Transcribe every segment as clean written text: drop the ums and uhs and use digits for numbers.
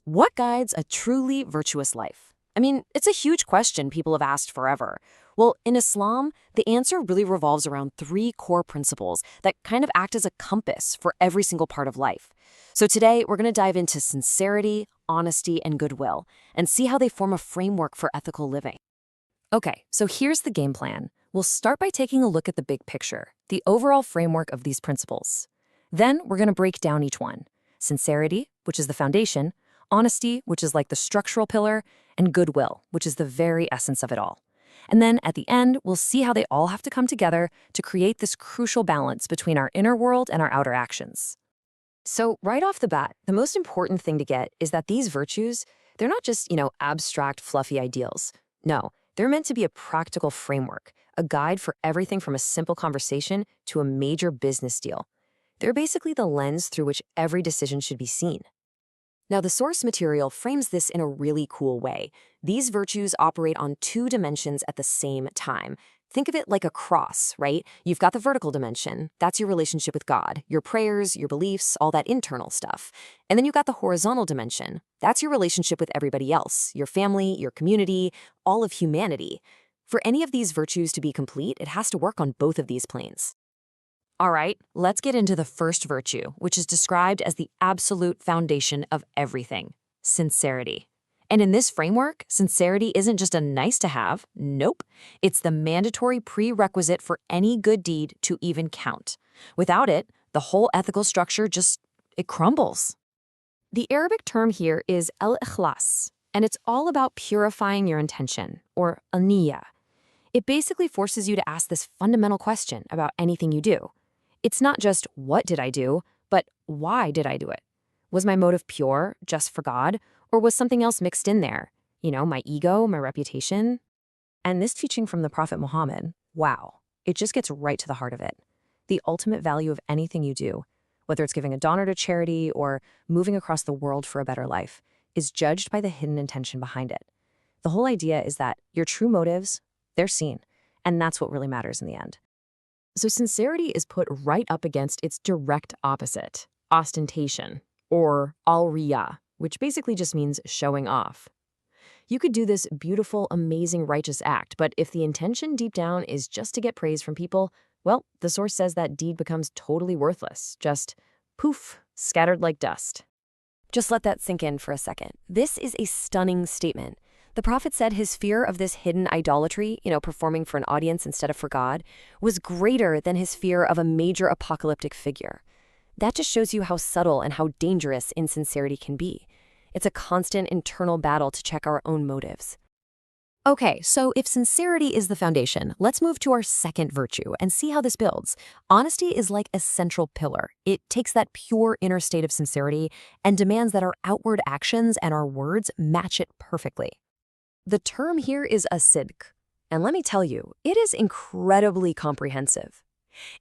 What guides a truly virtuous life? I mean, it's a huge question people have asked forever. Well, in Islam, the answer really revolves around three core principles that kind of act as a compass for every single part of life. So today, we're going to dive into sincerity, honesty, and goodwill, and see how they form a framework for ethical living. Okay, so here's the game plan. We'll start by taking a look at the big picture, the overall framework of these principles. Then we're going to break down each one. Sincerity, which is the foundation, honesty, which is like the structural pillar, and goodwill, which is the very essence of it all. And then at the end, we'll see how they all have to come together to create this crucial balance between our inner world and our outer actions. So right off the bat, the most important thing to get is that these virtues, they're not just, abstract, fluffy ideals. No, they're meant to be a practical framework, a guide for everything from a simple conversation to a major business deal. They're basically the lens through which every decision should be seen. Now, the source material frames this in a really cool way. These virtues operate on two dimensions at the same time. Think of it like a cross, right? You've got the vertical dimension. That's your relationship with God, your prayers, your beliefs, all that internal stuff. And then you've got the horizontal dimension. That's your relationship with everybody else, your family, your community, all of humanity. For any of these virtues to be complete, it has to work on both of these planes. All right, let's get into the first virtue, which is described as the absolute foundation of everything, sincerity. And in this framework, sincerity isn't just a nice to have. Nope. It's the mandatory prerequisite for any good deed to even count. Without it, the whole ethical structure it crumbles. The Arabic term here is al-ikhlas, and it's all about purifying your intention, or al-niyya. It basically forces you to ask this fundamental question about anything you do. It's not just, what did I do, but why did I do it? Was my motive pure, just for God, or was something else mixed in there? My ego, my reputation? And this teaching from the Prophet Muhammad, wow, it just gets right to the heart of it. The ultimate value of anything you do, whether it's giving a dollar to charity or moving across the world for a better life, is judged by the hidden intention behind it. The whole idea is that your true motives, they're seen, and that's what really matters in the end. So sincerity is put right up against its direct opposite, ostentation, or al-riya, which basically just means showing off. You could do this beautiful, amazing, righteous act, but if the intention deep down is just to get praise from people, well, the source says that deed becomes totally worthless, just poof, scattered like dust. Just let that sink in for a second. This is a stunning statement. The Prophet said his fear of this hidden idolatry, performing for an audience instead of for God, was greater than his fear of a major apocalyptic figure. That just shows you how subtle and how dangerous insincerity can be. It's a constant internal battle to check our own motives. Okay, so if sincerity is the foundation, let's move to our second virtue and see how this builds. Honesty is like a central pillar. It takes that pure inner state of sincerity and demands that our outward actions and our words match it perfectly. The term here is as-sidq, and let me tell you, it is incredibly comprehensive.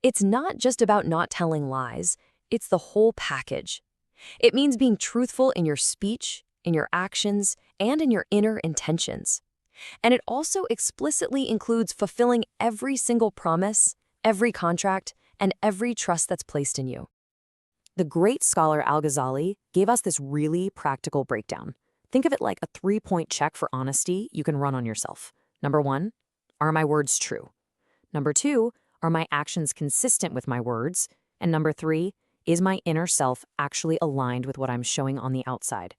It's not just about not telling lies, it's the whole package. It means being truthful in your speech, in your actions, and in your inner intentions. And it also explicitly includes fulfilling every single promise, every contract, and every trust that's placed in you. The great scholar Al-Ghazali gave us this really practical breakdown. Think of it like a 3-point check for honesty you can run on yourself. Number 1, are my words true? Number 2, are my actions consistent with my words? And number 3, is my inner self actually aligned with what I'm showing on the outside?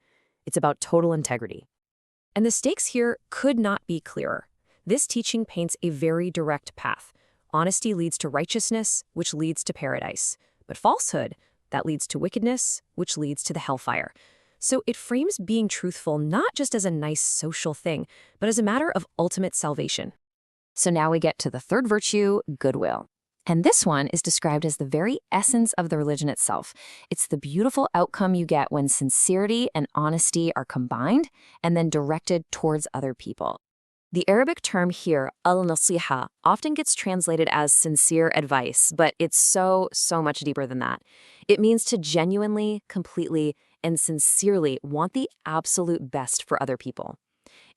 It's about total integrity. And the stakes here could not be clearer. This teaching paints a very direct path. Honesty leads to righteousness, which leads to paradise. But falsehood, that leads to wickedness, which leads to the hellfire. So it frames being truthful not just as a nice social thing, but as a matter of ultimate salvation. So now we get to the third virtue, goodwill. And this one is described as the very essence of the religion itself. It's the beautiful outcome you get when sincerity and honesty are combined and then directed towards other people. The Arabic term here, al-nasiha, often gets translated as sincere advice, but it's so much deeper than that. It means to genuinely, completely, and sincerely want the absolute best for other people.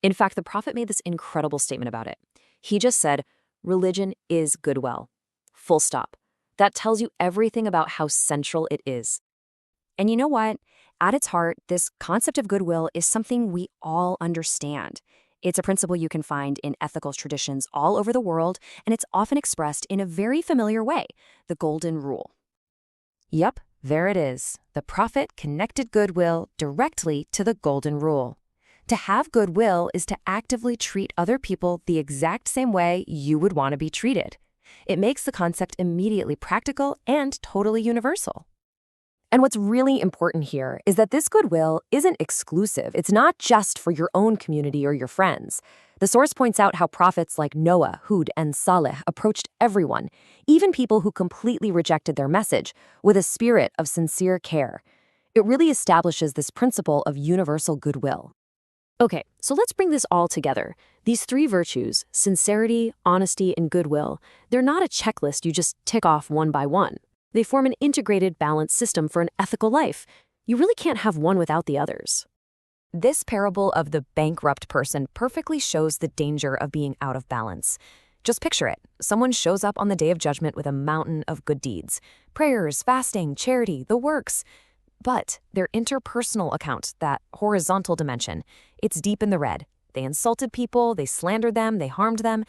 In fact, the Prophet made this incredible statement about it. He just said, religion is goodwill. Full stop. That tells you everything about how central it is. And you know what? At its heart, this concept of goodwill is something we all understand. It's a principle you can find in ethical traditions all over the world, and it's often expressed in a very familiar way, the Golden Rule. Yep, there it is. The Prophet connected goodwill directly to the Golden Rule. To have goodwill is to actively treat other people the exact same way you would want to be treated. It makes the concept immediately practical and totally universal. And what's really important here is that this goodwill isn't exclusive. It's not just for your own community or your friends. The source points out how prophets like Noah, Hud, and Saleh approached everyone, even people who completely rejected their message, with a spirit of sincere care. It really establishes this principle of universal goodwill. Okay, so let's bring this all together. These three virtues, sincerity, honesty, and goodwill, they're not a checklist you just tick off one by one. They form an integrated, balanced system for an ethical life. You really can't have one without the others. This parable of the bankrupt person perfectly shows the danger of being out of balance. Just picture it. Someone shows up on the day of judgment with a mountain of good deeds. Prayers, fasting, charity, the works. But their interpersonal account, that horizontal dimension, it's deep in the red. They insulted people, they slandered them, they harmed them.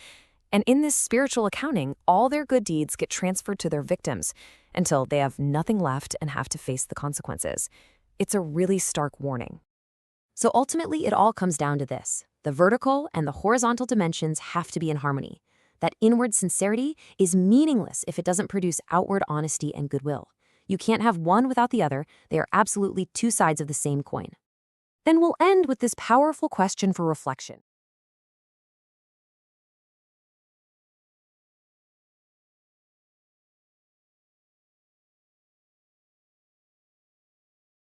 And in this spiritual accounting, all their good deeds get transferred to their victims until they have nothing left and have to face the consequences. It's a really stark warning. So ultimately, it all comes down to this. The vertical and the horizontal dimensions have to be in harmony. That inward sincerity is meaningless if it doesn't produce outward honesty and goodwill. You can't have one without the other. They are absolutely two sides of the same coin. Then we'll end with this powerful question for reflection.